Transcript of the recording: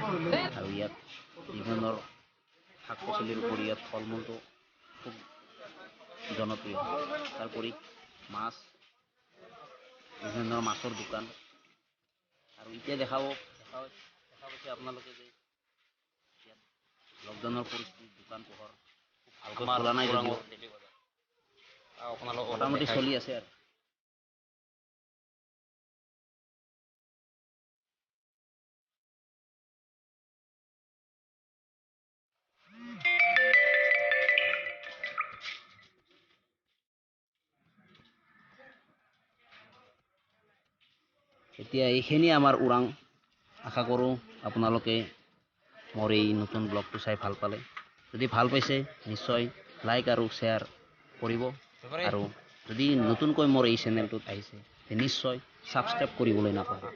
আৰু ইয়াত বিভিন্ন ধৰণৰ শাক পাচলিৰ উপৰি ইয়াত ফল মূলটো খুব জনপ্ৰিয়। তাৰোপৰি মাছ, বিভিন্ন ধৰণৰ মাছৰ দোকান। আৰু এতিয়া দেখা পাইছে আপোনালোকে যে ইয়াত লকডাউনৰ পৰিস্থিতিত দোকান পোহাৰ খুব ভালকৈ চলা নাই যদিও মোটামুটি চলি আছে আৰু। এতিয়া এইখিনিয়ে আমাৰ ওৰাং। আশা কৰোঁ আপোনালোকে মোৰ এই নতুন ব্লগটো চাই ভাল পালে। যদি ভাল পাইছে নিশ্চয় লাইক আৰু শ্বেয়াৰ কৰিব। আৰু যদি নতুনকৈ মোৰ এই চেনেলটোত আহিছে নিশ্চয় ছাবস্ক্ৰাইব কৰিবলৈ নাপাহৰিব।